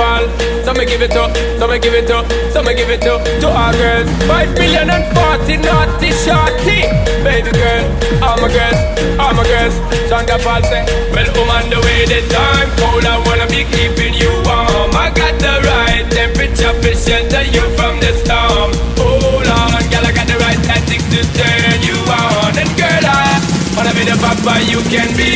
fall. So me give it up, so me give it up, so me give it up to our girls. 5,040,000 naughty shorty. Baby girl, all my girls, all my girls. Shonda Paul say, well, on the way the time cold, I wanna be keeping you warm. I got the right temperature to shelter you from the storm. Hold on, girl, I got the right tactics to turn you on. And girl, I wanna be the papa, you can be